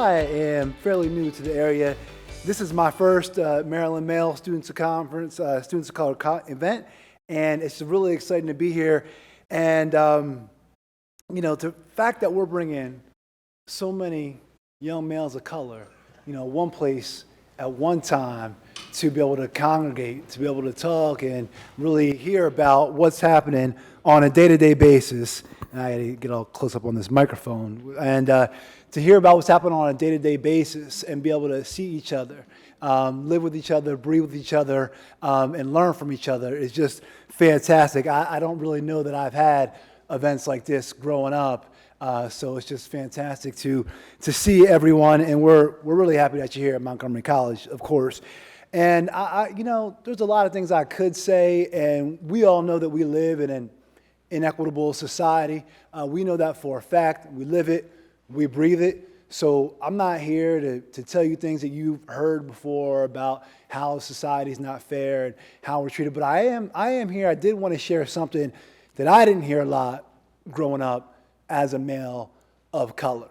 I am fairly new to the area. This is my first Maryland Male Students of Conference, Students of Color event, and it's really exciting to be here. And, the fact that we're bringing so many young males of color, one place at one time to be able to congregate, to be able to talk and really hear about what's happening on a day-to-day basis. And I got to get all close up on this microphone. And to hear about what's happening on a day-to-day basis and be able to see each other, live with each other, breathe with each other, and learn from each other is just fantastic. I don't really know that I've had events like this growing up. So it's just fantastic to see everyone, and we're really happy that you're here at Montgomery College, of course. And there's a lot of things I could say, and we all know that we live in an inequitable society. We know that for a fact. We live it, we breathe it. So I'm not here to tell you things that you've heard before about how society is not fair and how we're treated. But I am here. I did want to share something that I didn't hear a lot growing up as a male of color.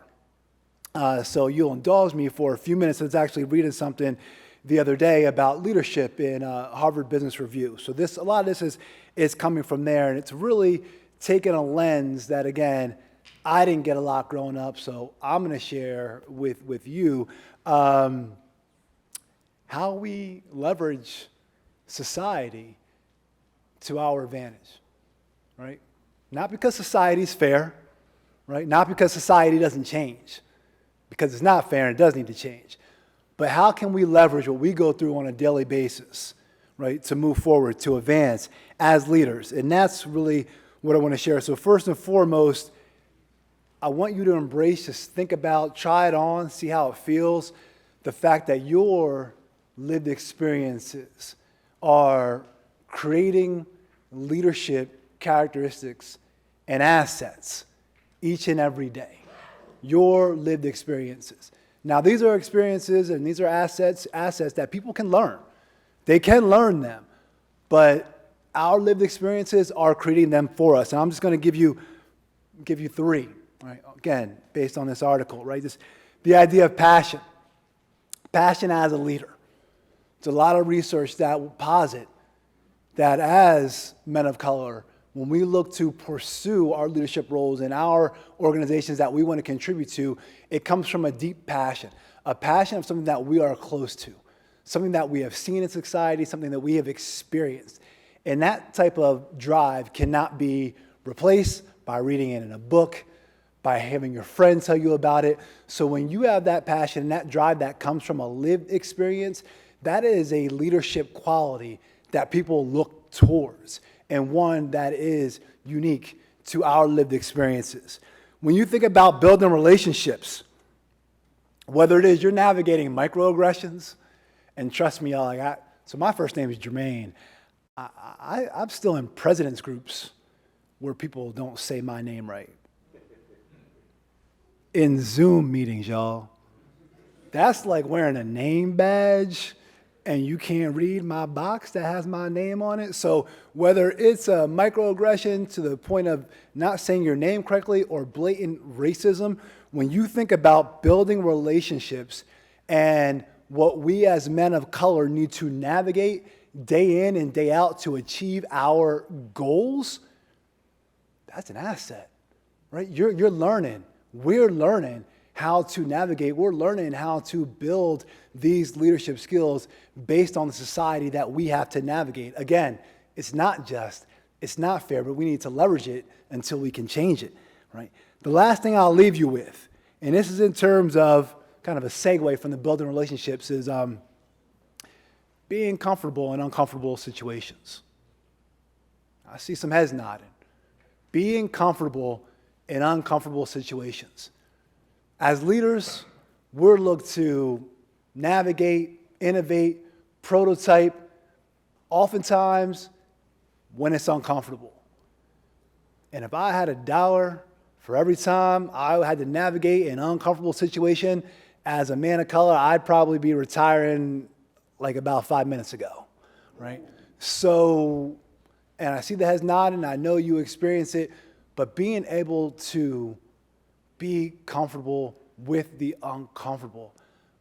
So you'll indulge me for a few minutes. I was actually reading something the other day about leadership in Harvard Business Review. So a lot of this is coming from there, and it's really taken a lens that, again, I didn't get a lot growing up, so I'm going to share with you how we leverage society to our advantage, right? Not because society's fair, right? Not because society doesn't change, because it's not fair and it does need to change. But how can we leverage what we go through on a daily basis, right, to move forward, to advance as leaders? And that's really what I want to share. So first and foremost, I want you to embrace, just think about, try it on, see how it feels. The fact that your lived experiences are creating leadership characteristics and assets each and every day. Your lived experiences. Now, these are experiences and these are assets that people can learn. They can learn them, but our lived experiences are creating them for us. And I'm just going to give you three, right? Again, based on this article, right? The idea of passion. Passion as a leader. There's a lot of research that will posit that as men of color, when we look to pursue our leadership roles in our organizations that we want to contribute to, it comes from a deep passion, a passion of something that we are close to, something that we have seen in society, something that we have experienced. And that type of drive cannot be replaced by reading it in a book, by having your friends tell you about it. So when you have that passion and that drive that comes from a lived experience, that is a leadership quality that people look towards, and one that is unique to our lived experiences. When you think about building relationships, whether it is you're navigating microaggressions, and trust me, y'all, so my first name is Jermaine. I'm still in president's groups where people don't say my name right. In Zoom meetings, y'all. That's like wearing a name badge and you can't read my box that has my name on it. So whether it's a microaggression to the point of not saying your name correctly or blatant racism, when you think about building relationships and what we as men of color need to navigate day in and day out to achieve our goals, that's an asset, right? You're learning. We're learning how to navigate. We're learning how to build these leadership skills based on the society that we have to navigate. Again, it's not just, it's not fair, but we need to leverage it until we can change it, right? The last thing I'll leave you with, and this is in terms of kind of a segue from the building relationships, is being comfortable in uncomfortable situations. I see some heads nodding. Being comfortable in uncomfortable situations. As leaders, we're looked to navigate, innovate, prototype, oftentimes when it's uncomfortable. And if I had $1 for every time I had to navigate an uncomfortable situation as a man of color, I'd probably be retiring like about 5 minutes ago, right? So, and I see the heads nodding, I know you experience it, but being able to be comfortable with the uncomfortable.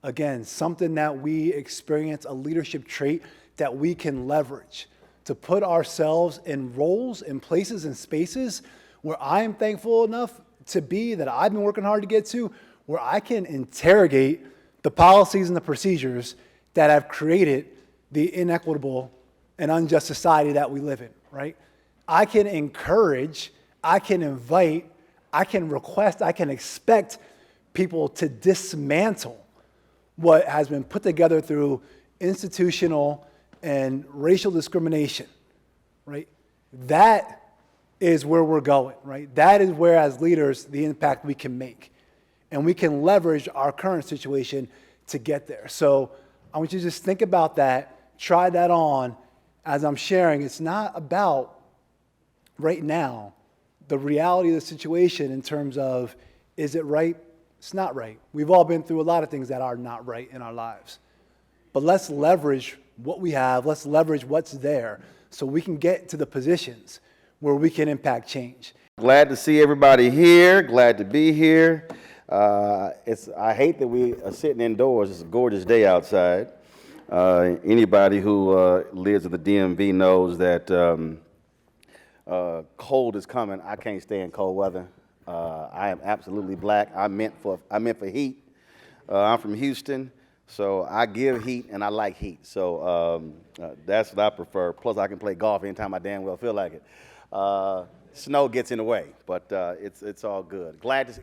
Again, something that we experience, a leadership trait that we can leverage to put ourselves in roles, in places, and spaces where I am thankful enough to be, that I've been working hard to get to, where I can interrogate the policies and the procedures that have created the inequitable and unjust society that we live in, right? I can encourage, I can invite, I can request, I can expect people to dismantle what has been put together through institutional and racial discrimination, right? That is where we're going, right? That is where, as leaders, the impact we can make. And we can leverage our current situation to get there. So I want you to just think about that, try that on. As I'm sharing, it's not about right now the reality of the situation in terms of, is it right? It's not right. We've all been through a lot of things that are not right in our lives. But let's leverage what we have. Let's leverage what's there so we can get to the positions where we can impact change. Glad to see everybody here. Glad to be here. I hate that we are sitting indoors. It's a gorgeous day outside. Anybody who lives in the DMV knows that cold is coming. I can't stand cold weather. I am absolutely black. I'm meant for heat. I'm from Houston, so I give heat and I like heat. So that's what I prefer. Plus, I can play golf anytime I damn well feel like it. Snow gets in the way, but it's all good. Glad to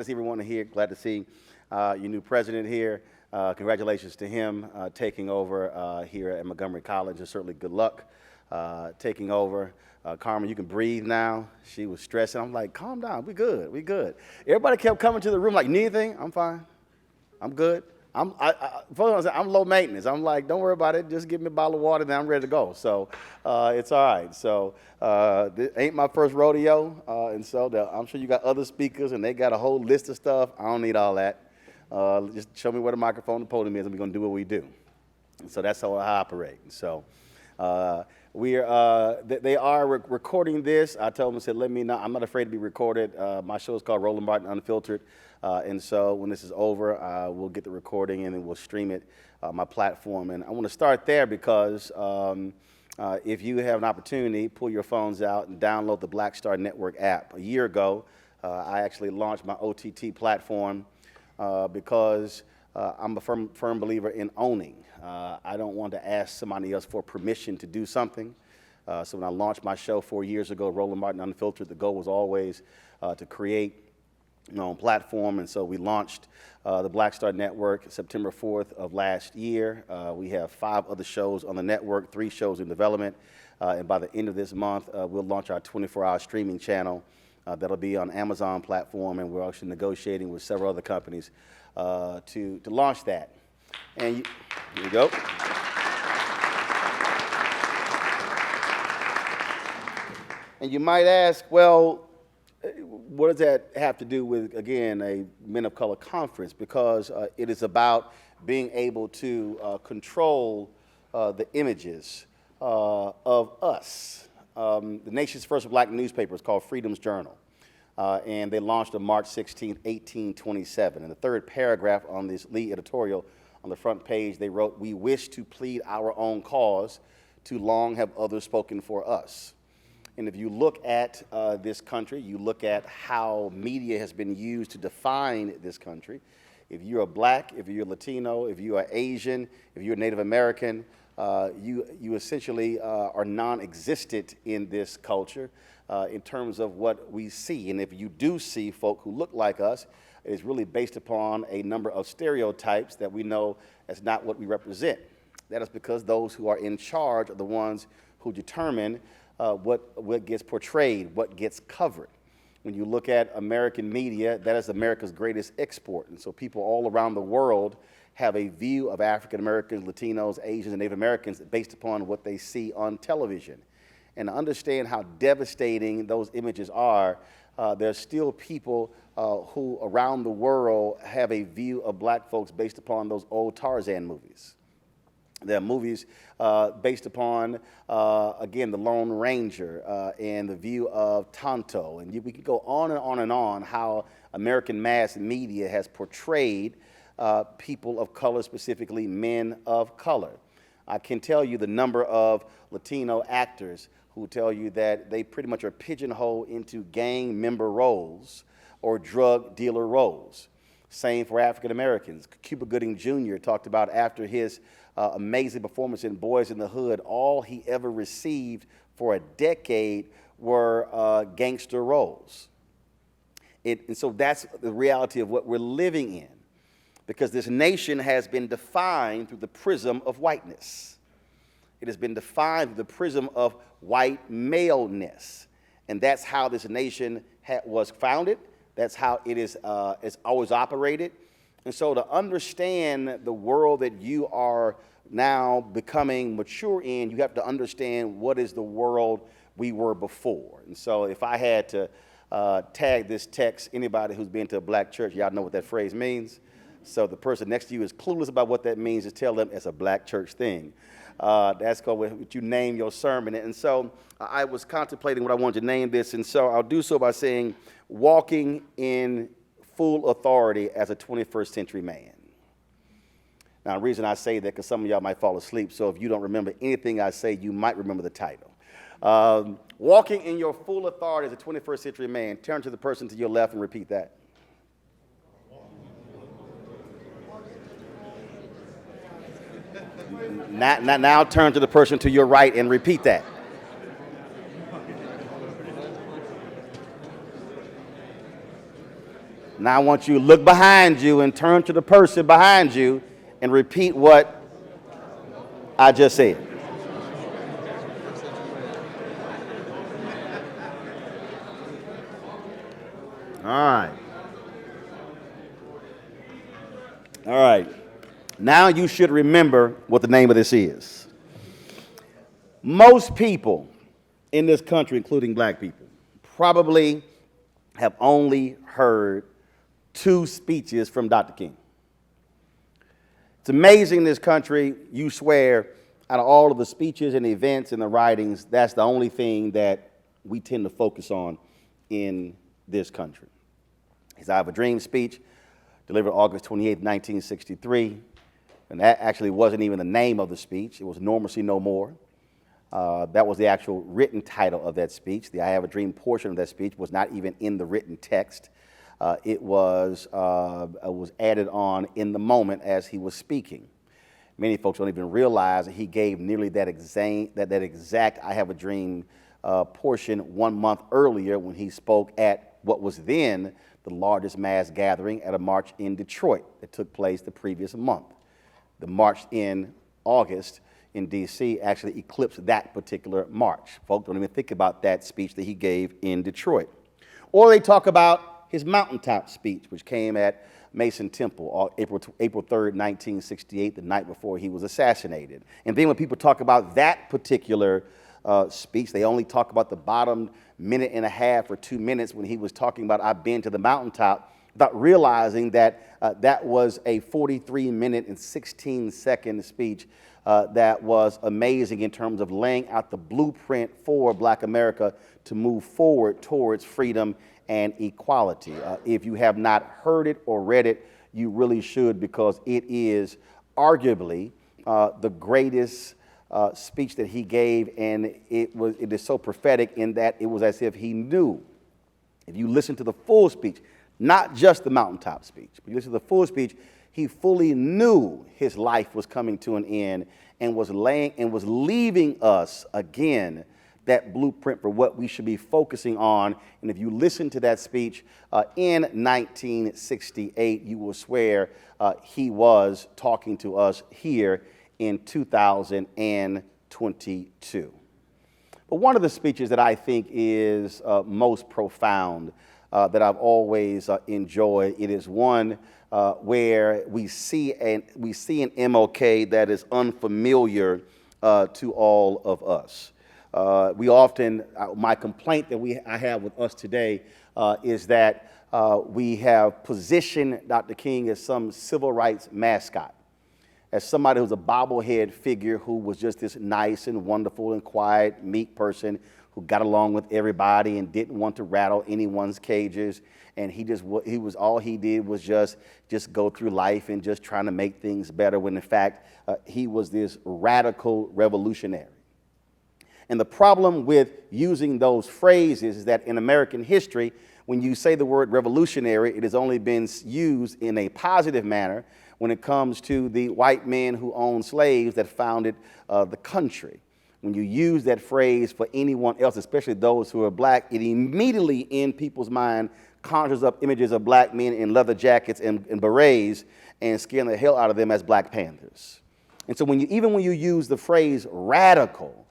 see everyone here. Glad to see your new president here. Congratulations to him taking over here at Montgomery College, and certainly good luck taking over. Carmen, you can breathe now. She was stressing. I'm like, calm down. We good. We good. Everybody kept coming to the room like, need anything? I'm fine. I'm good. I'm low maintenance. I'm like, don't worry about it. Just give me a bottle of water, and I'm ready to go. So it's all right. So this ain't my first rodeo, and so I'm sure you got other speakers, and they got a whole list of stuff. I don't need all that. Just show me where the microphone and the podium is, and we're going to do what we do. And so that's how I operate. So they are recording this. I told them, I said, let me know. I'm not afraid to be recorded. My show is called Roland Martin Unfiltered. And so when this is over, we'll get the recording and then we'll stream it on my platform. And I want to start there because if you have an opportunity, pull your phones out and download the Black Star Network app. A year ago, I actually launched my OTT platform because I'm a firm believer in owning. I don't want to ask somebody else for permission to do something. So when I launched my show 4 years ago, Roland Martin Unfiltered, the goal was always to create my own platform. And so we launched the Black Star Network September 4th of last year. We have 5 other shows on the network, 3 shows in development. And by the end of this month, we'll launch our 24-hour streaming channel. That'll be on Amazon platform, and we're actually negotiating with several other companies to launch that. And here you go. And you might ask, well, what does that have to do with, again, a Men of Color conference? Because it is about being able to control the images of us. The nation's first black newspaper is called Freedom's Journal. And they launched on March 16, 1827. In the 3rd paragraph on this lead editorial on the front page, they wrote, "We wish to plead our own cause. Too long have others spoken for us." And if you look at this country, you look at how media has been used to define this country. If you're black, if you're Latino, if you are Asian, if you're Native American, you essentially are non-existent in this culture in terms of what we see. And if you do see folk who look like us, it is really based upon a number of stereotypes that we know as not what we represent. That is because those who are in charge are the ones who determine what gets portrayed, what gets covered. When you look at American media, that is America's greatest export. And so people all around the world have a view of African Americans, Latinos, Asians, and Native Americans based upon what they see on television. And to understand how devastating those images are, there's still people who around the world have a view of black folks based upon those old Tarzan movies. There are movies based upon, again, the Lone Ranger and the view of Tonto. And we can go on and on and on how American mass media has portrayed people of color, specifically men of color. I can tell you the number of Latino actors who tell you that they pretty much are pigeonholed into gang member roles or drug dealer roles. Same for African Americans. Cuba Gooding Jr. talked about after his amazing performance in Boys in the Hood, all he ever received for a decade were gangster roles. And so that's the reality of what we're living in, because this nation has been defined through the prism of whiteness. It has been defined through the prism of white maleness. And that's how this nation was founded. That's how it is it's always operated. And so to understand the world that you are now becoming mature in, you have to understand what is the world we were before. And so if I had to tag this text, anybody who's been to a black church, y'all know what that phrase means. So the person next to you is clueless about what that means, just tell them it's a black church thing. That's called what you name your sermon. And so I was contemplating what I wanted to name this, and so I'll do so by saying, walking in full authority as a 21st century man. Now, the reason I say that, because some of y'all might fall asleep, so if you don't remember anything I say, you might remember the title. Walking in your full authority as a 21st century man. Turn to the person to your left and repeat that. Now turn to the person to your right and repeat that. Now I want you to look behind you and turn to the person behind you and repeat what I just said. All right. All right. Now you should remember what the name of this is. Most people in this country, including black people, probably have only heard 2 speeches from Dr. King. It's amazing in this country, you swear, out of all of the speeches and events and the writings, that's the only thing that we tend to focus on in this country. His I Have a Dream speech, delivered August 28, 1963. And that actually wasn't even the name of the speech. It was Normalcy No More. That was the actual written title of that speech. The I Have a Dream portion of that speech was not even in the written text. It was added on in the moment as he was speaking. Many folks don't even realize that he gave nearly that exact I Have a Dream portion 1 month earlier when he spoke at what was then the largest mass gathering at a march in Detroit that took place the previous month. The march in August in D.C. actually eclipsed that particular march. Folks don't even think about that speech that he gave in Detroit. Or they talk about his mountaintop speech, which came at Mason Temple, April 3rd, 1968, the night before he was assassinated. And then when people talk about that particular speech, they only talk about the bottom minute and a half or 2 minutes when he was talking about I've been to the mountaintop, without realizing that that was a 43-minute and 16-second speech that was amazing in terms of laying out the blueprint for Black America to move forward towards freedom and equality. If you have not heard it or read it, you really should, because it is arguably the greatest speech that he gave, and it is so prophetic in that it was as if he knew. If you listen to the full speech, not just the mountaintop speech, but you listen to the full speech, he fully knew his life was coming to an end and was leaving us again that blueprint for what we should be focusing on. And if you listen to that speech in 1968, you will swear he was talking to us here in 2022. But one of the speeches that I think is most profound that I've always enjoyed, it is one where we see an MLK that is unfamiliar to all of us. We often, my complaint that I have with us today is that we have positioned Dr. King as some civil rights mascot. as somebody who's a bobblehead figure who was just this nice and wonderful and quiet, meek person who got along with everybody and didn't want to rattle anyone's cages. And all he did was just go through life and just trying to make things better, when in fact he was this radical revolutionary. And the problem with using those phrases is that in American history, when you say the word revolutionary, it has only been used in a positive manner when it comes to the white men who owned slaves that founded the country. When you use that phrase for anyone else, especially those who are black, it immediately in people's mind conjures up images of black men in leather jackets and berets and scaring the hell out of them as Black Panthers. And so even when you use the phrase radical,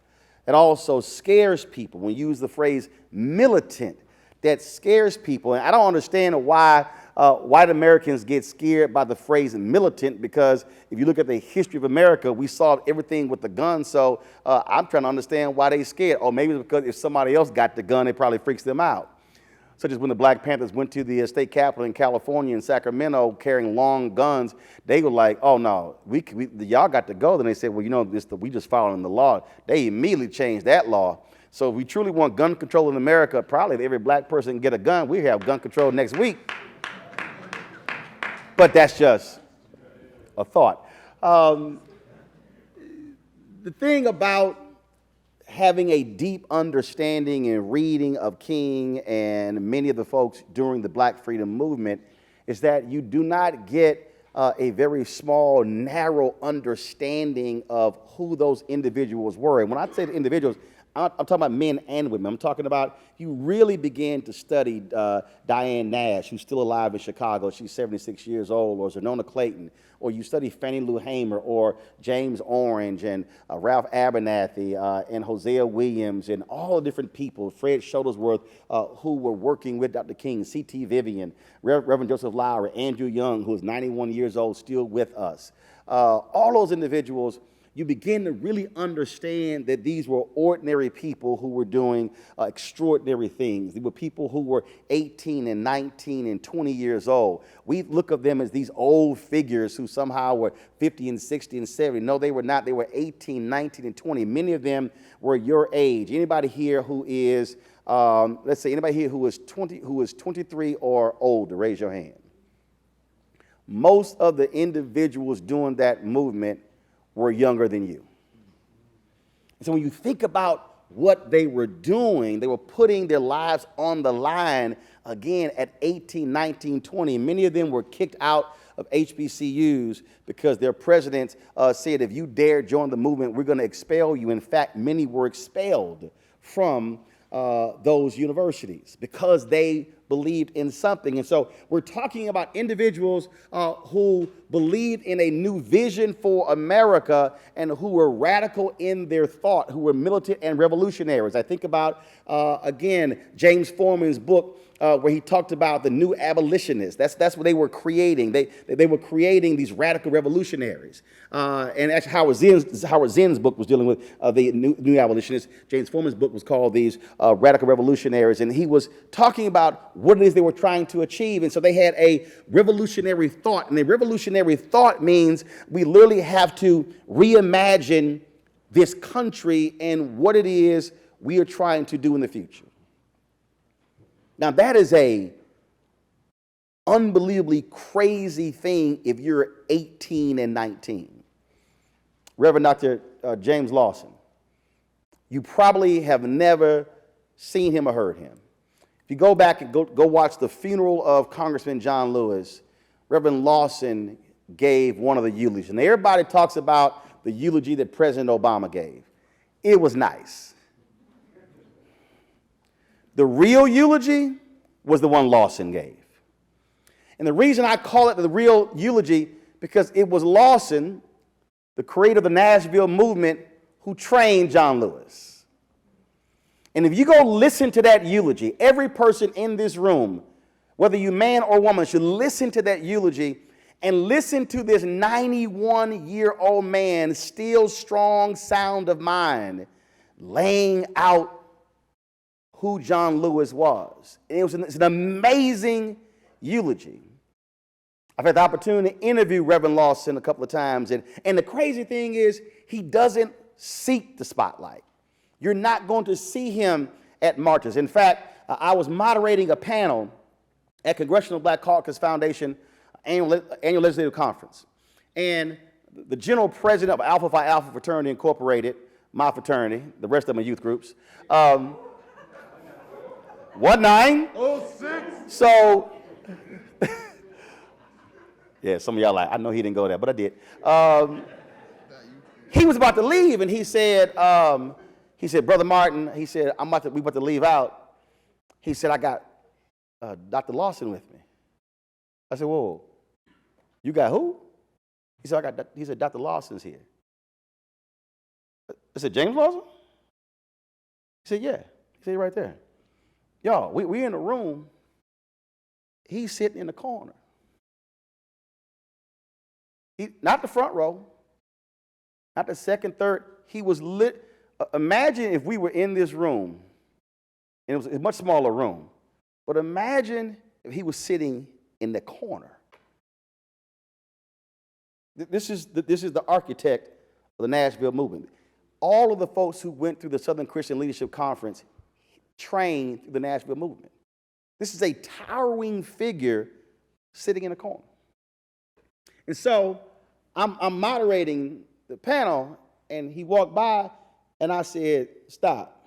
it also scares people. When you use the phrase militant, that scares people. And I don't understand why white Americans get scared by the phrase militant, because if you look at the history of America, we saw everything with the gun. So I'm trying to understand why they scared. Or maybe it's because if somebody else got the gun, it probably freaks them out. Such as when the Black Panthers went to the state capitol in California, in Sacramento, carrying long guns, they were like, oh no, y'all got to go. Then they said, well, you know, we just following the law. They immediately changed that law. So if we truly want gun control in America, probably if every black person can get a gun, we have gun control next week. But that's just a thought. The thing about having a deep understanding and reading of King and many of the folks during the Black Freedom Movement is that you do not get a very small, narrow understanding of who those individuals were. And when I say the individuals, I'm talking about men and women. I'm talking about, you really begin to study Diane Nash, who's still alive in Chicago. She's 76 years old, or Zenona Clayton, or you study Fannie Lou Hamer, or James Orange, and Ralph Abernathy, and Hosea Williams, and all the different people, Fred Shuttlesworth, who were working with Dr. King, C.T. Vivian, Reverend Joseph Lowry, Andrew Young, who is 91 years old, still with us. All those individuals, you begin to really understand that these were ordinary people who were doing extraordinary things. They were people who were 18 and 19 and 20 years old. We look at them as these old figures who somehow were 50 and 60 and 70. No, they were not. They were 18, 19, and 20. Many of them were your age. Anybody here who is, let's say, anybody here who is 23 or older, raise your hand. Most of the individuals doing that movement were younger than you. So when you think about what they were doing, they were putting their lives on the line, again, at 18, 19, 20. Many of them were kicked out of HBCUs because their presidents said, if you dare join the movement, we're going to expel you. In fact, many were expelled from those universities because they believed in something. And so we're talking about individuals who believed in a new vision for America and who were radical in their thought, who were militant and revolutionaries. I think about, again, James Forman's book where he talked about the new abolitionists. That's what they were creating. They were creating these radical revolutionaries. And actually Howard Zinn's book was dealing with the new abolitionists. James Forman's book was called These Radical Revolutionaries. And he was talking about what it is they were trying to achieve. And so they had a revolutionary thought. And a revolutionary thought means we literally have to reimagine this country and what it is we are trying to do in the future. Now, that is a unbelievably crazy thing if you're 18 and 19. Reverend Dr. James Lawson, you probably have never seen him or heard him. If you go back and go watch the funeral of Congressman John Lewis, Reverend Lawson gave one of the eulogies. And everybody talks about the eulogy that President Obama gave. It was nice. The real eulogy was the one Lawson gave. And the reason I call it the real eulogy, because it was Lawson, the creator of the Nashville movement, who trained John Lewis. And if you go listen to that eulogy, every person in this room, whether you man or woman, should listen to that eulogy and listen to this 91-year-old man, still strong, sound of mind, laying out who John Lewis was. And it's an amazing eulogy. I've had the opportunity to interview Reverend Lawson a couple of times, and the crazy thing is he doesn't seek the spotlight. You're not going to see him at marches. In fact, I was moderating a panel at Congressional Black Caucus Foundation annual legislative conference, and the general president of Alpha Phi Alpha Fraternity Incorporated, my fraternity, the rest of them are youth groups, what 9? 06. So, yeah, some of y'all like, I know he didn't go there, but I did. He was about to leave, and he said, Brother Martin, he said, we about to leave out. He said, I got Dr. Lawson with me. I said, whoa, you got who? He said, Dr. Lawson's here. I said, James Lawson? He said, yeah. He said, right there. Y'all, we in the room. He's sitting in the corner. Not the front row, not the second, third. He was lit. Imagine if we were in this room, and it was a much smaller room, but imagine if he was sitting in the corner. This is the architect of the Nashville movement. All of the folks who went through the Southern Christian Leadership Conference trained through the Nashville movement. This is a towering figure sitting in a corner. And so I'm moderating the panel, and he walked by, and I said, stop.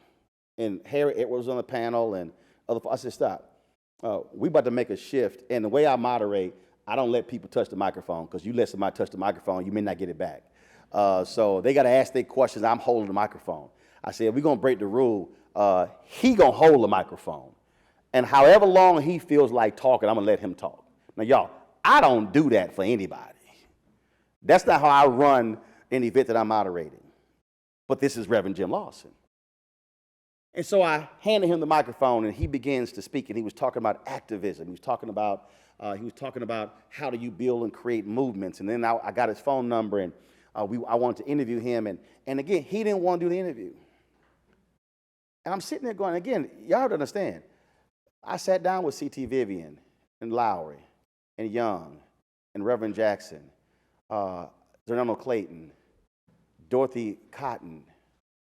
And Harry Edwards was on the panel, and I said, stop. We about to make a shift, and the way I moderate, I don't let people touch the microphone, because you let somebody touch the microphone, you may not get it back. So they got to ask their questions. I'm holding the microphone. I said, we're going to break the rule. He going to hold the microphone. And however long he feels like talking, I'm going to let him talk. Now, y'all, I don't do that for anybody. That's not how I run an event that I'm moderating. But this is Reverend Jim Lawson. And so I handed him the microphone, and he begins to speak, and he was talking about activism. He was talking about how do you build and create movements. And then I got his phone number, and I wanted to interview him. And again, he didn't want to do the interview. And I'm sitting there going, again, y'all have to understand, I sat down with C.T. Vivian and Lowry and Young and Reverend Jackson, Zernano Clayton, Dorothy Cotton.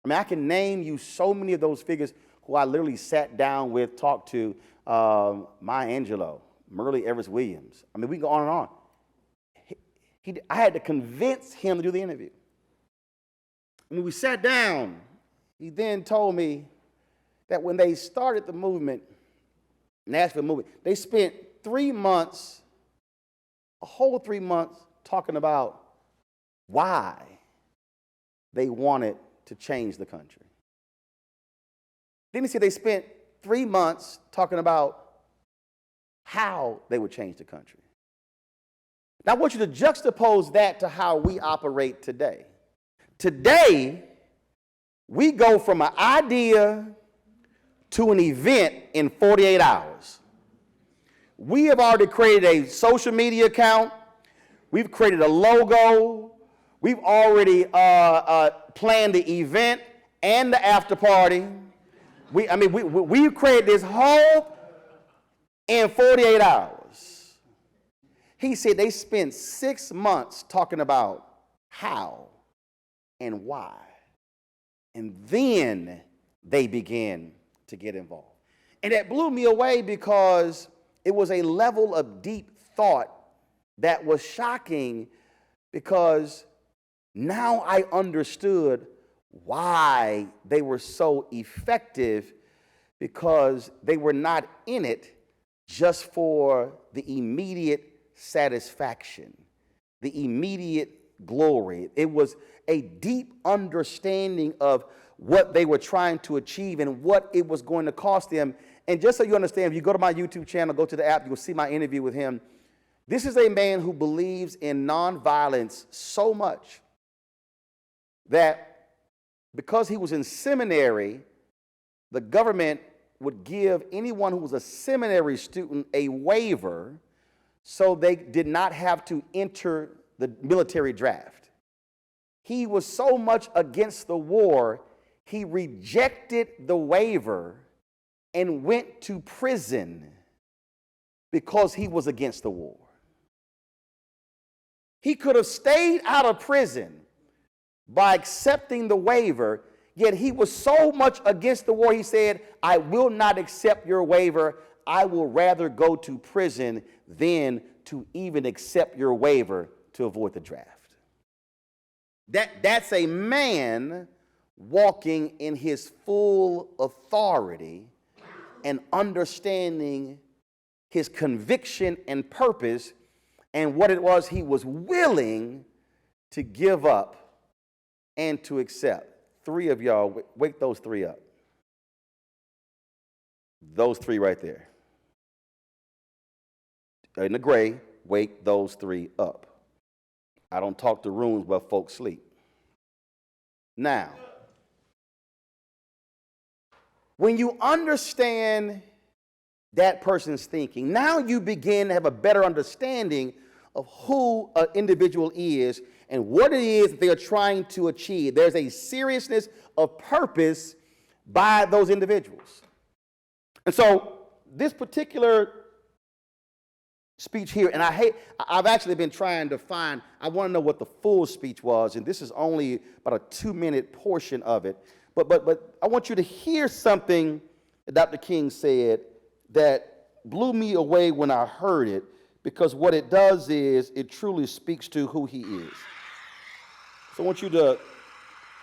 I mean, I can name you so many of those figures who I literally sat down with, talked to, Maya Angelou, Merle Evers Williams. I mean, we can go on and on. I had to convince him to do the interview. When we sat down, he then told me that when they started the movement, Nashville movement, they spent 3 months, a whole 3 months, talking about why they wanted to change the country. Then he said they spent 3 months talking about how they would change the country. Now, I want you to juxtapose that to how we operate today. Today, we go from an idea to an event in 48 hours. We have already created a social media account. We've created a logo. We've already planned the event and the after party. We've created this whole in 48 hours. He said they spent 6 months talking about how and why. And then they began to get involved. And that blew me away because it was a level of deep thought that was shocking, because now I understood why they were so effective, because they were not in it just for the immediate satisfaction, the immediate glory. It was a deep understanding of what they were trying to achieve and what it was going to cost them. And just so you understand, if you go to my YouTube channel, go to the app, you'll see my interview with him. This is a man who believes in nonviolence so much that because he was in seminary, the government would give anyone who was a seminary student a waiver so they did not have to enter the military draft. He was so much against the war, he rejected the waiver and went to prison because he was against the war. He could have stayed out of prison by accepting the waiver, yet he was so much against the war, he said, I will not accept your waiver. I will rather go to prison than to even accept your waiver to avoid the draft. That's a man walking in his full authority and understanding his conviction and purpose and what it was he was willing to give up and to accept. 3 of y'all, wake those 3 up. Those 3 right there. In the gray, wake those 3 up. I don't talk to rooms where folks sleep. Now, when you understand that person's thinking, now you begin to have a better understanding of who an individual is and what it is that they are trying to achieve. There's a seriousness of purpose by those individuals. And so this particular speech here, and I've actually been trying to find, I want to know what the full speech was, and this is only about a 2-minute portion of it. But I want you to hear something that Dr. King said that blew me away when I heard it, because what it does is it truly speaks to who he is. So I want you to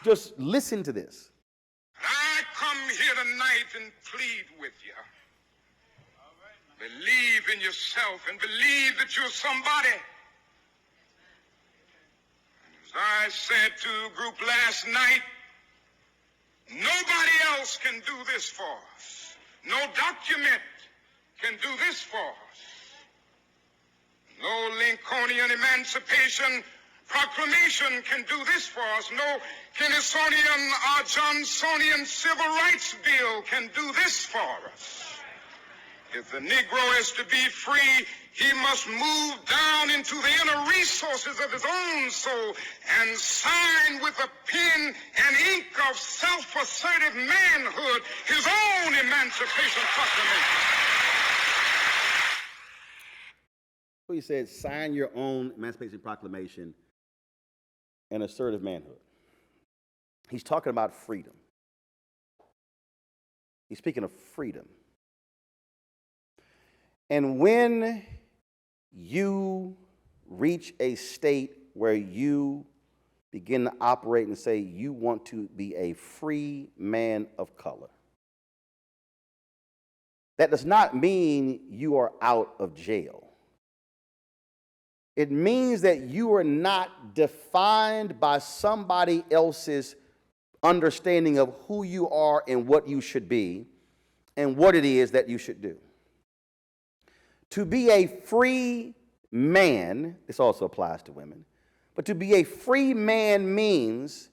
just listen to this. I come here tonight and plead with you. Believe in yourself and believe that you're somebody. As I said to the group last night, nobody else can do this for us. No document can do this for us. No Lincolnian Emancipation Proclamation can do this for us. No Kennedysonian or Johnsonian Civil Rights Bill can do this for us. If the Negro is to be free, he must move down into the inner resources of his own soul and sign with a pen and ink of self-assertive manhood his own Emancipation Proclamation. He said, sign your own Emancipation Proclamation and assertive manhood. He's talking about freedom. He's speaking of freedom. And when you reach a state where you begin to operate and say you want to be a free man of color, that does not mean you are out of jail. It means that you are not defined by somebody else's understanding of who you are and what you should be and what it is that you should do. To be a free man, this also applies to women, but to be a free man means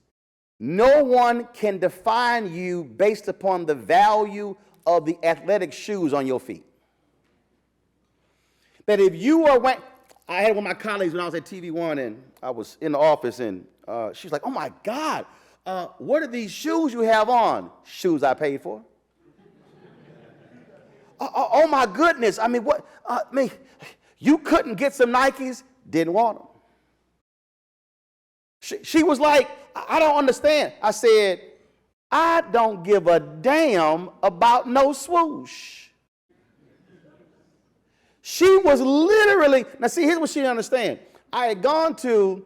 no one can define you based upon the value of the athletic shoes on your feet. That if you are wearing, I had one of my colleagues when I was at TV1 and I was in the office and she was like, oh my God, what are these shoes you have on? Shoes I paid for. Oh my goodness, I mean, what, you couldn't get some Nikes, didn't want them. She was like, I don't understand. I said, I don't give a damn about no swoosh. She was literally, now see, here's what she didn't understand. I had gone to,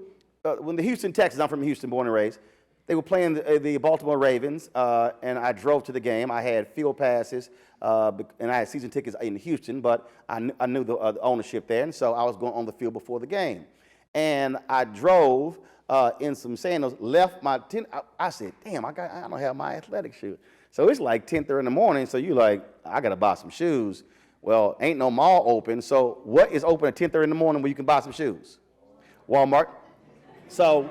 when the Houston, Texas, I'm from Houston, born and raised, they were playing the Baltimore Ravens, and I drove to the game. I had field passes, and I had season tickets in Houston, but I knew the ownership there, and so I was going on the field before the game. And I drove in some sandals, left my tent. I said, damn, I don't have my athletic shoes. So it's like 10:30 in the morning, so you're like, I got to buy some shoes. Well, ain't no mall open, so what is open at 10:30 in the morning where you can buy some shoes? Walmart. So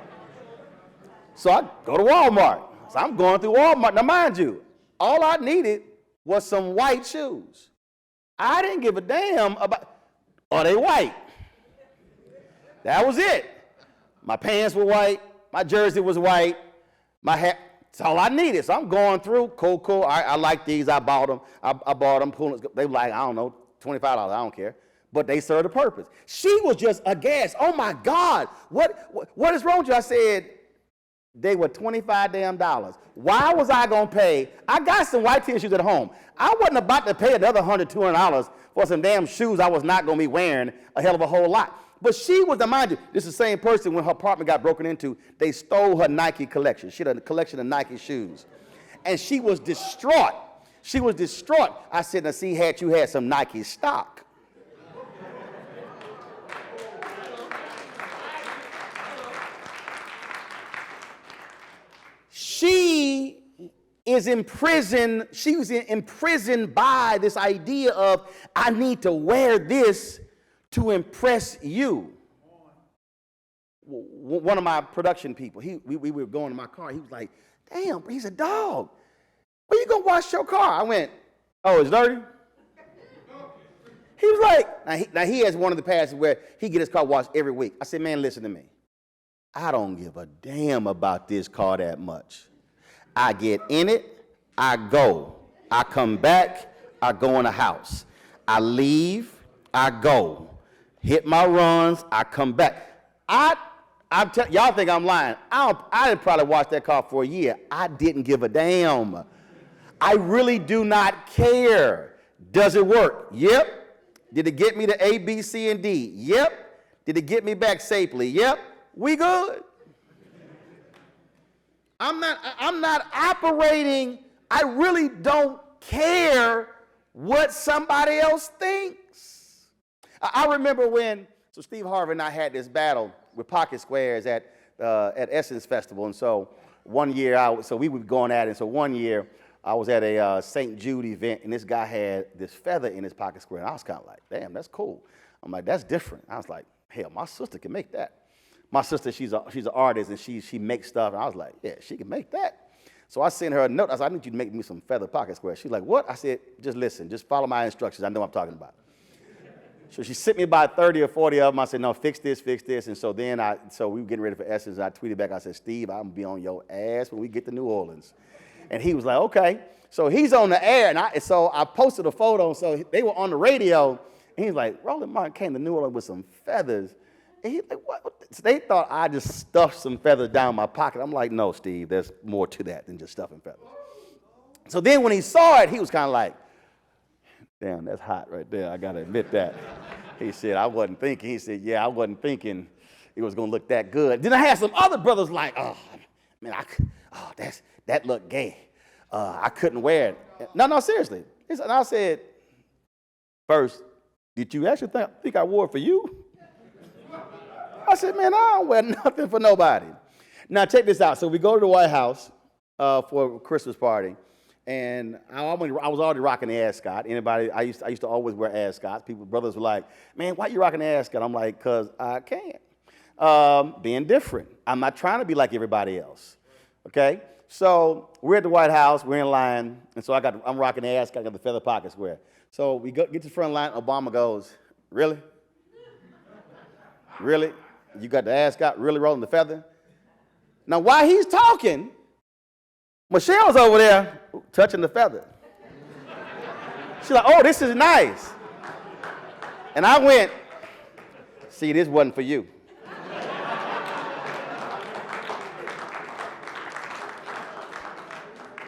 I go to Walmart. So I'm going through Walmart. Now, mind you, all I needed was some white shoes. I didn't give a damn about, are they white? That was it. My pants were white. My jersey was white. My hat, that's all I needed. So I'm going through, cool. I like these. I bought them. I bought them. They were like, I don't know, $25. I don't care. but they served a purpose. She was just aghast. Oh my God, what is wrong with you? I said, they were $25 damn. Why was I gonna pay? I got some white tennis shoes at home. I wasn't about to pay another $100, $200 for some damn shoes I was not gonna be wearing a hell of a whole lot. But she was, mind you, this is the same person when her apartment got broken into, they stole her Nike collection. She had a collection of Nike shoes. And she was distraught. She was distraught. I said, now see, had you had some Nike stock. She is imprisoned. She was imprisoned by this idea of, I need to wear this to impress you. One of my production people, we were going in my car. He was like, damn, he's a dog. When you gonna wash your car? I went, oh, it's dirty? He was like, now he has one of the passes where he get his car washed every week. I said, man, listen to me. I don't give a damn about this car that much. I get in it, I go. I come back, I go in the house. I leave, I go. Hit my runs, I come back. Y'all think I'm lying. I didn't probably watch that car for a year. I didn't give a damn. I really do not care. Does it work? Yep. Did it get me to A, B, C, and D? Yep. Did it get me back safely? Yep. We good. I'm not operating. I really don't care what somebody else thinks. I remember when Steve Harvey and I had this battle with pocket squares at Essence Festival, and so one year, we were going at it, and so one year I was at a St. Jude event, and this guy had this feather in his pocket square, and I was kind of like, damn, that's cool. I'm like, that's different. I was like, hell, my sister can make that. My sister, she's an artist, and she makes stuff, and I was like, yeah, she can make that. So I sent her a note. I said, I need you to make me some feather pocket squares. She's like, what? I said, just listen, just follow my instructions. I know what I'm talking about. So she sent me about 30 or 40 of them. I said, no, fix this. And so then we were getting ready for Essence, and I tweeted back. I said, Steve, I'm going to be on your ass when we get to New Orleans. And he was like, okay. So he's on the air, and so I posted a photo. So they were on the radio, and he's like, Roland Martin came to New Orleans with some feathers. And he's like, what? So they thought I just stuffed some feathers down my pocket. I'm like, no, Steve, there's more to that than just stuffing feathers. So then when he saw it, he was kind of like, damn, that's hot right there. I got to admit that. He said, I wasn't thinking. He said, yeah, I wasn't thinking it was going to look that good. Then I had some other brothers like, oh, man, that looked gay. I couldn't wear it. No, seriously. And I said, first, did you actually think I wore it for you? I said, man, I don't wear nothing for nobody. Now, check this out. So we go to the White House for a Christmas party. And I was already rocking the ascot. I used to always wear ascots. Brothers were like, man, why you rocking the ascot? I'm like, because I can. Being different. I'm not trying to be like everybody else. Okay? So we're at the White House. We're in line. And so I'm rocking the ascot. I got the feather pocket square. So we get to the front line. Obama goes, really? Really? You got the ascot really rolling the feather? Now, while he's talking, Michelle's over there touching the feather. She's like, oh, this is nice. And I went, see, this wasn't for you.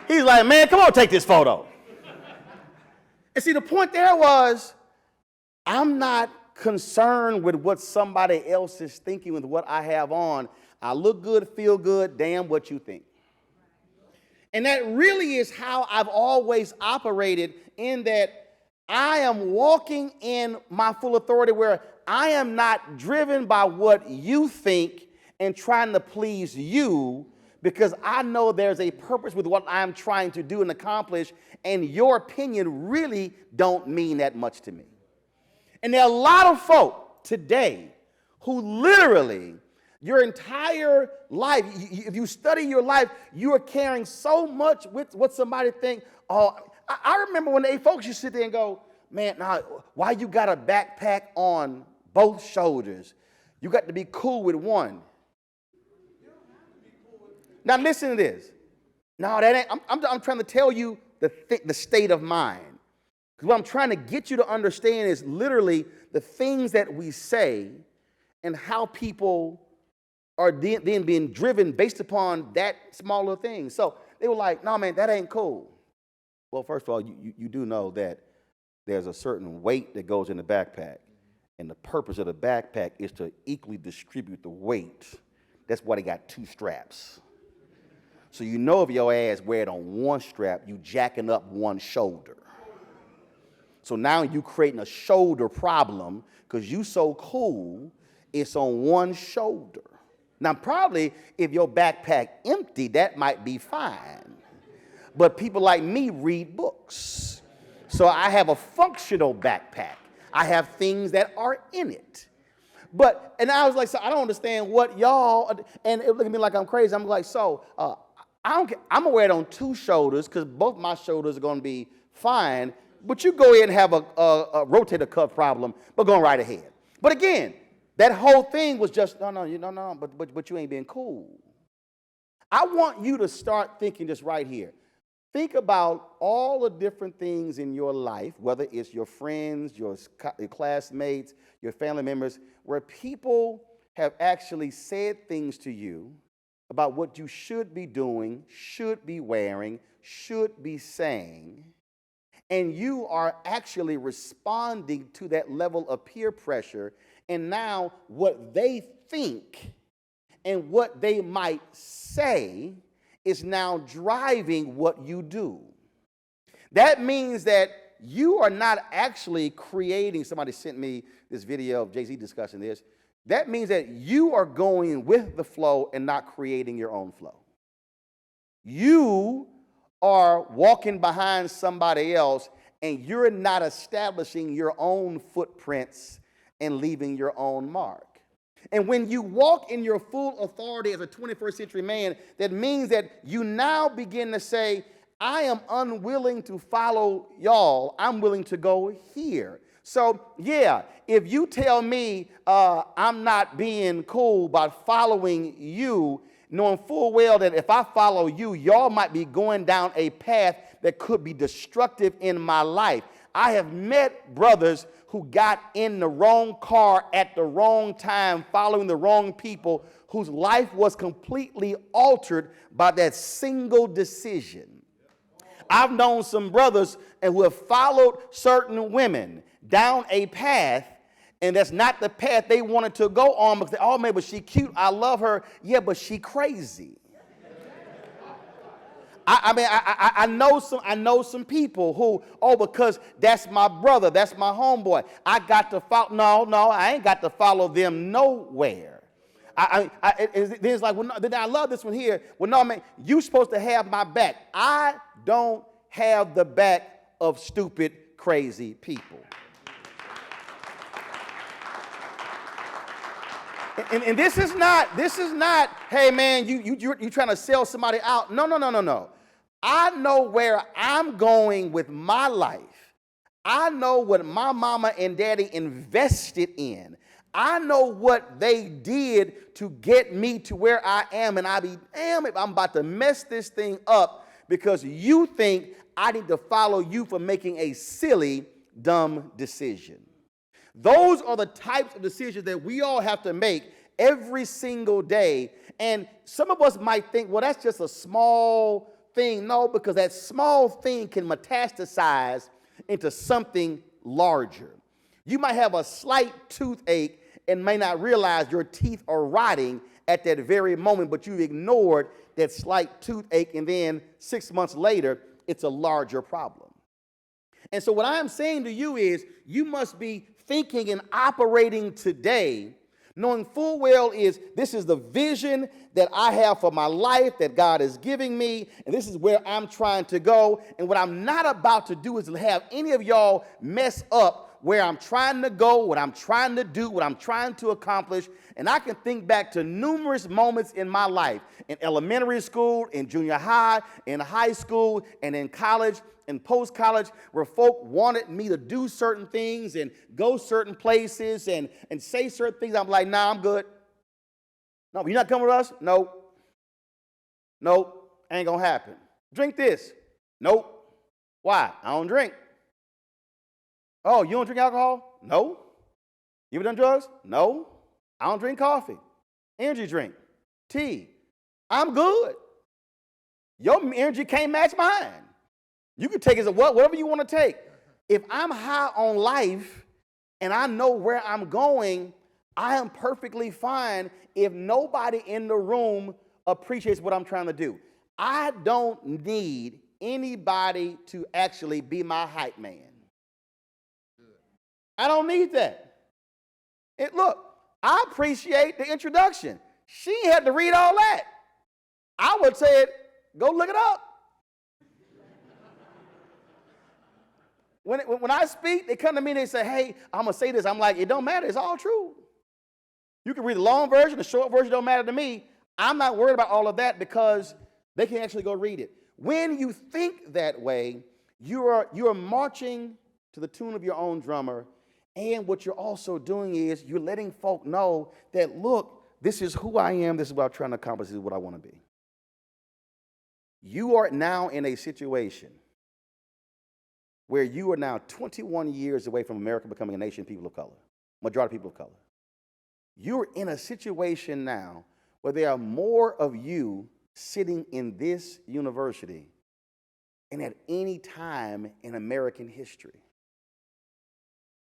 He's like, man, come on, take this photo. And see, the point there was, I'm not concerned with what somebody else is thinking with what I have on. I look good, feel good, damn what you think. And that really is how I've always operated, in that I am walking in my full authority, where I am not driven by what you think and trying to please you, because I know there's a purpose with what I'm trying to do and accomplish, and your opinion really don't mean that much to me. And there are a lot of folk today who literally, your entire life, if you study your life, you are caring so much with what somebody think. Oh, I remember when folks used to sit there and go, man, nah, why you got a backpack on both shoulders? You got to be cool with one. Now listen to this. No, that ain't. I'm trying to tell you the state of mind. Because what I'm trying to get you to understand is literally the things that we say and how people are then being driven based upon that smaller thing. So they were like, no, man, that ain't cool. Well, first of all, you do know that there's a certain weight that goes in the backpack. And the purpose of the backpack is to equally distribute the weight. That's why they got 2 straps. So you know if your ass wear it on one strap, you jacking up one shoulder. So now you creating a shoulder problem because you so cool, it's on one shoulder. Now probably if your backpack empty, that might be fine. But people like me read books. So I have a functional backpack. I have things that are in it. And I was like, so I don't understand what y'all, and it looked at me like I'm crazy. I'm like, so I don't care. I'm going to wear it on 2 shoulders because both my shoulders are going to be fine. But you go ahead and have a rotator cuff problem, but go right ahead. But again, that whole thing was just, no, but you ain't being cool. I want you to start thinking this right here. Think about all the different things in your life, whether it's your friends, your classmates, your family members, where people have actually said things to you about what you should be doing, should be wearing, should be saying, and you are actually responding to that level of peer pressure, and now what they think and what they might say is now driving what you do. That means that you are not actually creating, somebody sent me this video of Jay-Z discussing this. That means that you are going with the flow and not creating your own flow. You are walking behind somebody else and you're not establishing your own footprints and leaving your own mark. And when you walk in your full authority as a 21st century man, that means that you now begin to say, I am unwilling to follow y'all. I'm willing to go here. So, yeah, if you tell me I'm not being cool by following you, knowing full well that if I follow you, y'all might be going down a path that could be destructive in my life. I have met brothers who got in the wrong car at the wrong time, following the wrong people, whose life was completely altered by that single decision. I've known some brothers who have followed certain women down a path, and that's not the path they wanted to go on because, oh man, but she cute, I love her. Yeah, but she crazy. I know some people who, because that's my brother, that's my homeboy, I got to follow. No, I ain't got to follow them nowhere. It's like, well, no, I love this one here. Well, no, man, you supposed to have my back. I don't have the back of stupid, crazy people. And this is not, hey man, you trying to sell somebody out. No. I know where I'm going with my life. I know what my mama and daddy invested in. I know what they did to get me to where I am, and I be damn if I'm about to mess this thing up because you think I need to follow you for making a silly, dumb decision. Those are the types of decisions that we all have to make every single day. And some of us might think, well, that's just a small thing. No, because that small thing can metastasize into something larger. You might have a slight toothache and may not realize your teeth are rotting at that very moment, but you've ignored that slight toothache, and then 6 months later, it's a larger problem. And so what I'm saying to you is you must be thinking and operating today, knowing full well this is the vision that I have for my life that God is giving me, and this is where I'm trying to go. And what I'm not about to do is have any of y'all mess up where I'm trying to go, what I'm trying to do, what I'm trying to accomplish. And I can think back to numerous moments in my life, in elementary school, in junior high, in high school, and in college, and post-college, where folk wanted me to do certain things and go certain places and say certain things. I'm like, nah, I'm good. No, you're not coming with us? Nope, ain't gonna happen. Drink this. Nope. Why? I don't drink. Oh, you don't drink alcohol? No. You ever done drugs? No. I don't drink coffee. Energy drink. Tea. I'm good. Your energy can't match mine. You can take it as whatever you want to take. If I'm high on life and I know where I'm going, I am perfectly fine if nobody in the room appreciates what I'm trying to do. I don't need anybody to actually be my hype man. I don't need that. Look, I appreciate the introduction. She had to read all that. I would say, go look it up. When I speak, they come to me and they say, hey, I'm going to say this. I'm like, it don't matter. It's all true. You can read the long version, the short version don't matter to me. I'm not worried about all of that because they can actually go read it. When you think that way, you are marching to the tune of your own drummer, and what you're also doing is you're letting folk know that, look, this is who I am, this is what I'm trying to accomplish, this is what I want to be. You are now in a situation where you are now 21 years away from America becoming a nation of people of color, majority of people of color. You're in a situation now where there are more of you sitting in this university than at any time in American history.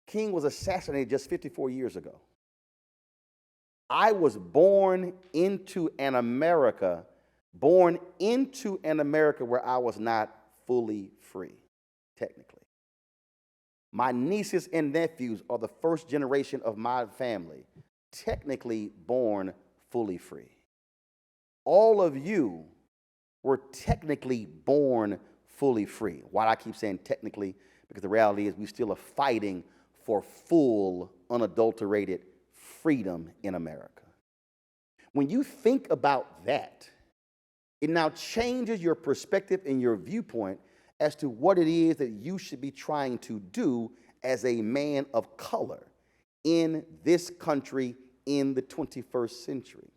King was assassinated just 54 years ago. I was born into an America where I was not fully free, technically. My nieces and nephews are the first generation of my family, technically born fully free. All of you were technically born fully free. Why do I keep saying technically? Because the reality is we still are fighting for full, unadulterated freedom in America. When you think about that, it now changes your perspective and your viewpoint as to what it is that you should be trying to do as a man of color in this country in the 21st century.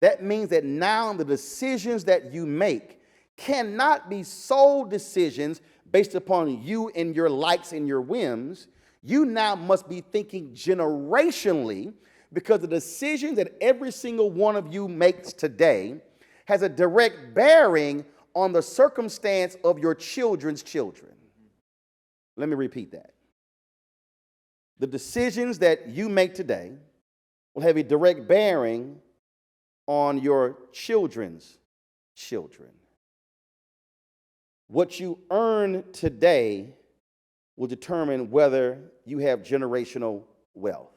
That means that now the decisions that you make cannot be sole decisions based upon you and your likes and your whims. You now must be thinking generationally, because the decisions that every single one of you makes today has a direct bearing on the circumstance of your children's children. Let me repeat that. The decisions that you make today will have a direct bearing on your children's children. What you earn today will determine whether you have generational wealth.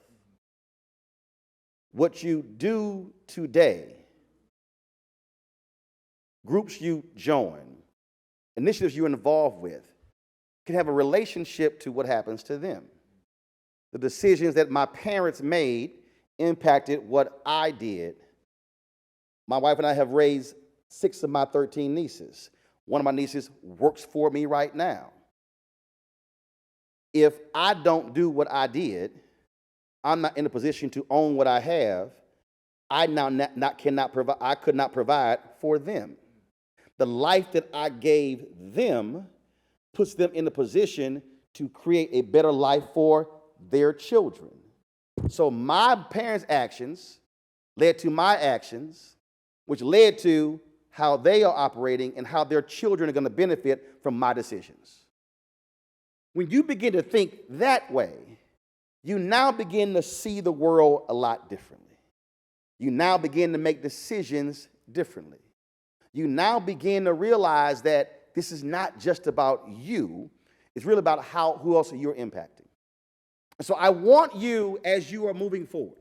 What you do today, groups you join, initiatives you're involved with, can have a relationship to what happens to them. The decisions that my parents made impacted what I did. My wife and I have raised 6 of my 13 nieces. One of my nieces works for me right now. If I don't do what I did, I'm not in a position to own what I have. I could not provide for them. The life that I gave them puts them in a position to create a better life for their children. So my parents' actions led to my actions, which led to how they are operating and how their children are going to benefit from my decisions. When you begin to think that way, you now begin to see the world a lot differently. You now begin to make decisions differently. You now begin to realize that this is not just about you, it's really about who else you're impacting. And so I want you, as you are moving forward,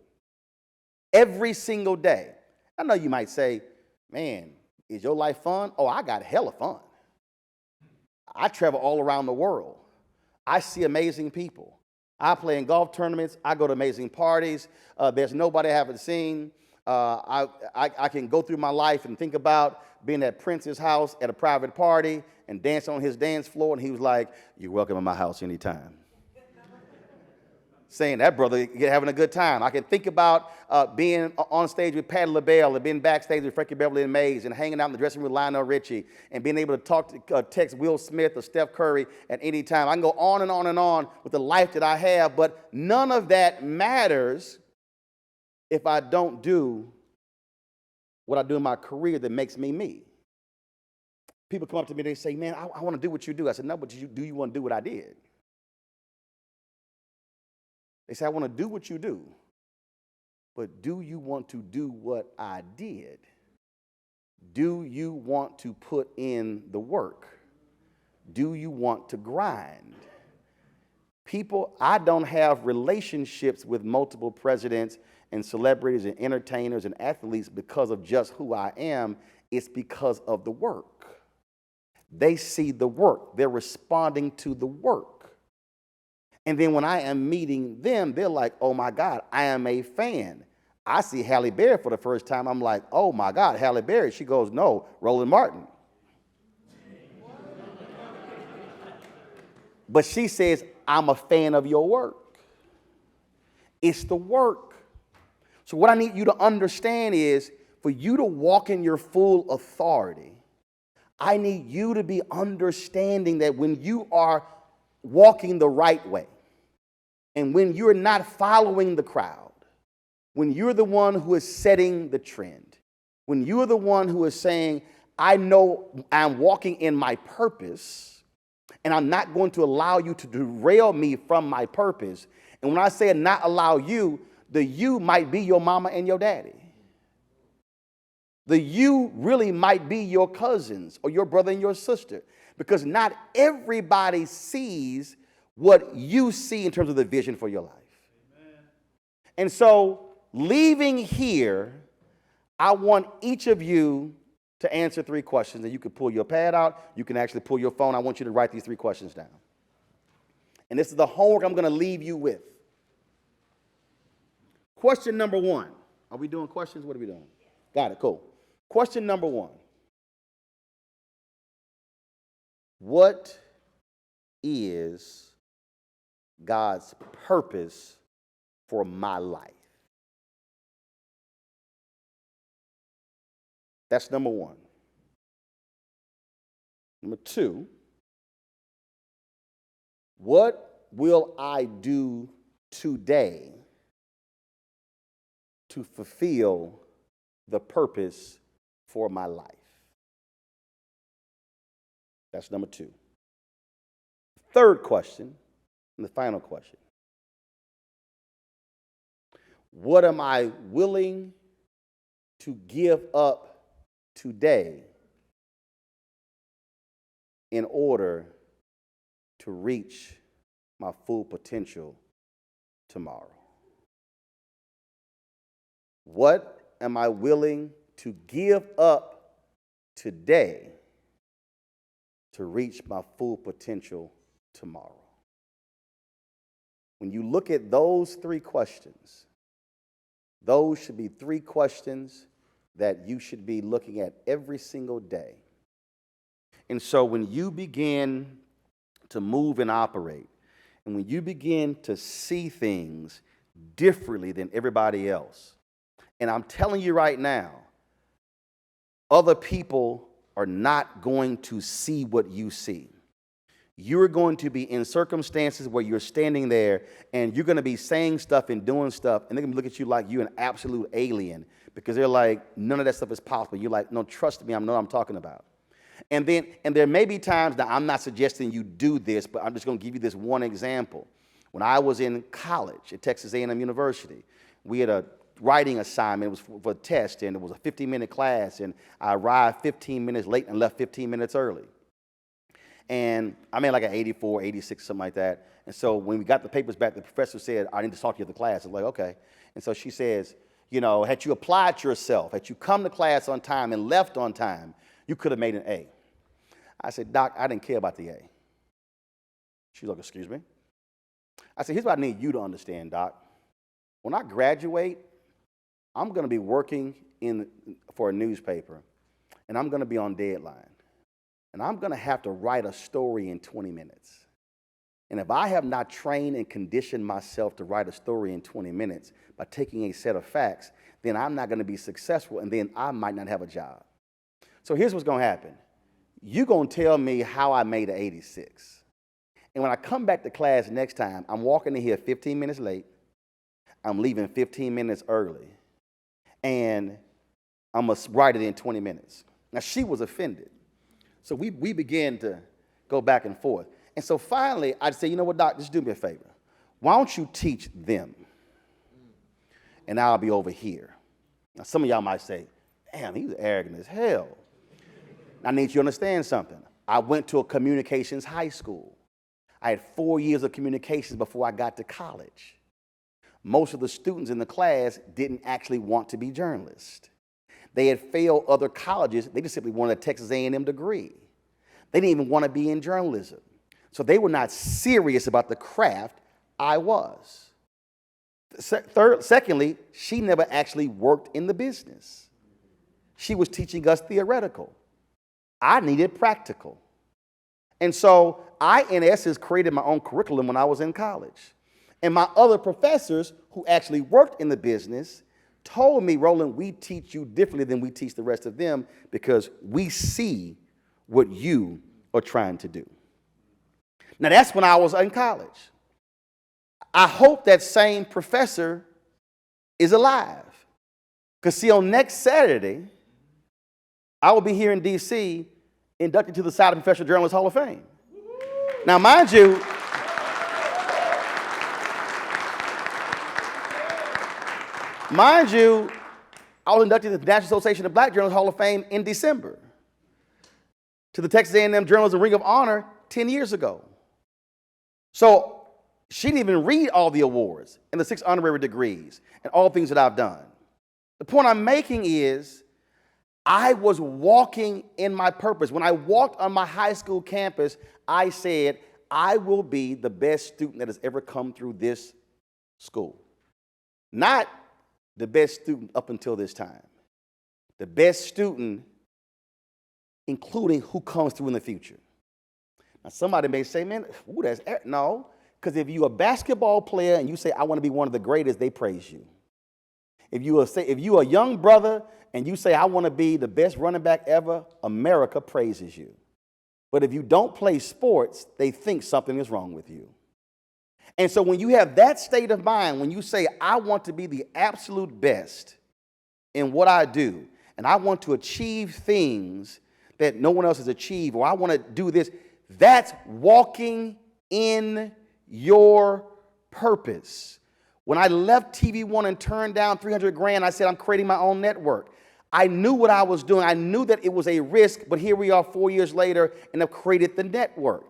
every single day. I know you might say, man, is your life fun? Oh, I got hella fun. I travel all around the world. I see amazing people. I play in golf tournaments. I go to amazing parties. There's nobody I haven't seen. I can go through my life and think about being at Prince's house at a private party and dance on his dance floor, and he was like, "You're welcome in my house anytime." saying that brother having a good time. I can think about being on stage with Patti LaBelle and being backstage with Frankie Beverly and Mays and hanging out in the dressing room with Lionel Richie and being able to talk to text Will Smith or Steph Curry at any time. I can go on and on and on with the life that I have, but none of that matters if I don't do what I do in my career that makes me me. People come up to me, they say, man, I want to do what you do. I said, no, but do you want to do what I did? They say, I want to do what you do, but do you want to do what I did? Do you want to put in the work? Do you want to grind? People, I don't have relationships with multiple presidents and celebrities and entertainers and athletes because of just who I am. It's because of the work. They see the work. They're responding to the work. And then when I am meeting them, they're like, oh my God, I am a fan. I see Halle Berry for the first time. I'm like, oh my God, Halle Berry. She goes, no, Roland Martin. But she says, I'm a fan of your work. It's the work. So what I need you to understand is, for you to walk in your full authority, I need you to be understanding that when you are walking the right way, and when you're not following the crowd, when you're the one who is setting the trend, when you're the one who is saying, I know I'm walking in my purpose, and I'm not going to allow you to derail me from my purpose. And when I say not allow you, the you might be your mama and your daddy. The you really might be your cousins or your brother and your sister, because not everybody sees what you see in terms of the vision for your life. Amen. And so leaving here, I want each of you to answer 3 questions, and you can pull your pad out. You can actually pull your phone. I want you to write these 3 questions down. And this is the homework I'm going to leave you with. Question number 1. Are we doing questions? What are we doing? Got it. Cool. Question number 1. What is God's purpose for my life? That's number 1. Number 2, what will I do today to fulfill the purpose for my life? That's number 2. Third question, and the final question. What am I willing to give up today in order to reach my full potential tomorrow? What am I willing to give up today to reach my full potential tomorrow? When you look at those 3 questions, those should be 3 questions that you should be looking at every single day. And so when you begin to move and operate, and when you begin to see things differently than everybody else, and I'm telling you right now, other people are not going to see what you see. You're going to be in circumstances where you're standing there and you're going to be saying stuff and doing stuff, and they're going to look at you like you're an absolute alien, because they're like, none of that stuff is possible. You're like, no, trust me, I know what I'm talking about. And there may be times, now I'm not suggesting you do this, but I'm just going to give you this one example. When I was in college at Texas A&M University, we had a writing assignment. It was for a test, and it was a 15-minute class, and I arrived 15 minutes late and left 15 minutes early. And I made like an 84, 86, something like that. And so when we got the papers back, the professor said, I need to talk to you at the class. I was like, okay. And so she says, you know, had you applied yourself, had you come to class on time and left on time, you could have made an A. I said, Doc, I didn't care about the A. She's like, excuse me? I said, here's what I need you to understand, Doc. When I graduate, I'm going to be working for a newspaper, and I'm going to be on deadline. And I'm going to have to write a story in 20 minutes. And if I have not trained and conditioned myself to write a story in 20 minutes by taking a set of facts, then I'm not going to be successful, and then I might not have a job. So here's what's going to happen. You're going to tell me how I made an 86. And when I come back to class next time, I'm walking in here 15 minutes late. I'm leaving 15 minutes early. And I'm going to write it in 20 minutes. Now, she was offended. So we began to go back and forth. And so finally, I'd say, you know what, Doc, just do me a favor. Why don't you teach them? And I'll be over here. Now, some of y'all might say, damn, he's arrogant as hell. I need you to understand something. I went to a communications high school. I had 4 years of communications before I got to college. Most of the students in the class didn't actually want to be journalists. They had failed other colleges. They just simply wanted a Texas A&M degree. They didn't even want to be in journalism. So they were not serious about the craft. I was. Secondly, she never actually worked in the business. She was teaching us theoretical. I needed practical. And so I, in essence, created my own curriculum when I was in college. And my other professors who actually worked in the business told me, Roland, we teach you differently than we teach the rest of them because we see what you are trying to do. Now, that's when I was in college. I hope that same professor is alive. Because, see, on next Saturday, I will be here in D.C. inducted to the Southern Professional Journalists Hall of Fame. Now, mind you, I was inducted to the National Association of Black Journalists Hall of Fame in December, to the Texas A&M Journalism Ring of Honor 10 years ago. So she didn't even read all the awards and the 6 honorary degrees and all things that I've done. The point I'm making is I was walking in my purpose. When I walked on my high school campus, I said, I will be the best student that has ever come through this school. Not the best student up until this time. The best student, including who comes through in the future. Now, somebody may say, man, ooh, that's no, because if you're a basketball player and you say, I want to be one of the greatest, they praise you. If you're a young brother and you say, I want to be the best running back ever, America praises you. But if you don't play sports, they think something is wrong with you. And so when you have that state of mind, when you say, I want to be the absolute best in what I do, and I want to achieve things that no one else has achieved, or I want to do this, that's walking in your purpose. When I left TV One and turned down $300,000, I said, I'm creating my own network. I knew what I was doing. I knew that it was a risk, but here we are 4 years later and have created the network,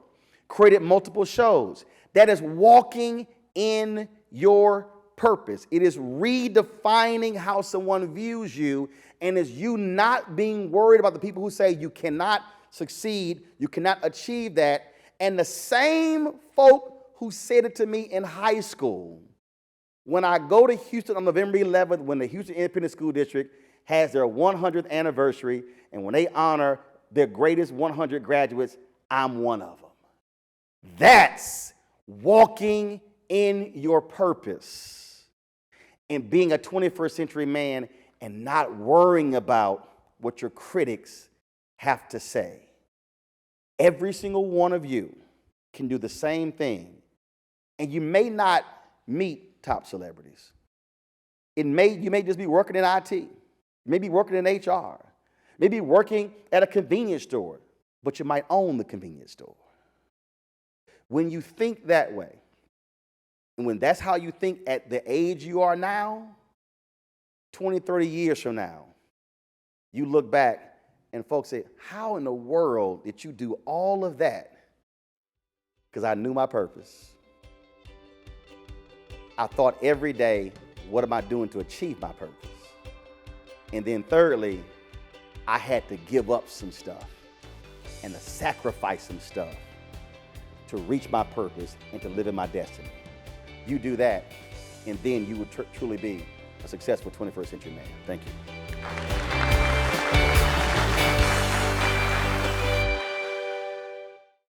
created multiple shows. That is walking in your purpose. It is redefining how someone views you, and is you not being worried about the people who say you cannot succeed, you cannot achieve that. And the same folk who said it to me in high school, when I go to Houston on November 11th, when the Houston Independent School District has their 100th anniversary, and when they honor their greatest 100 graduates, I'm one of them. That's walking in your purpose and being a 21st century man and not worrying about what your critics have to say. Every single one of you can do the same thing. And you may not meet top celebrities. You may just be working in IT. You may be working in HR. Maybe working at a convenience store, but you might own the convenience store. When you think that way, and when that's how you think at the age you are now, 20, 30 years from now, you look back and folks say, how in the world did you do all of that? Because I knew my purpose. I thought every day, what am I doing to achieve my purpose? And then thirdly, I had to give up some stuff and to sacrifice some stuff to reach my purpose and to live in my destiny. You do that, and then you will truly be a successful 21st century man. Thank you.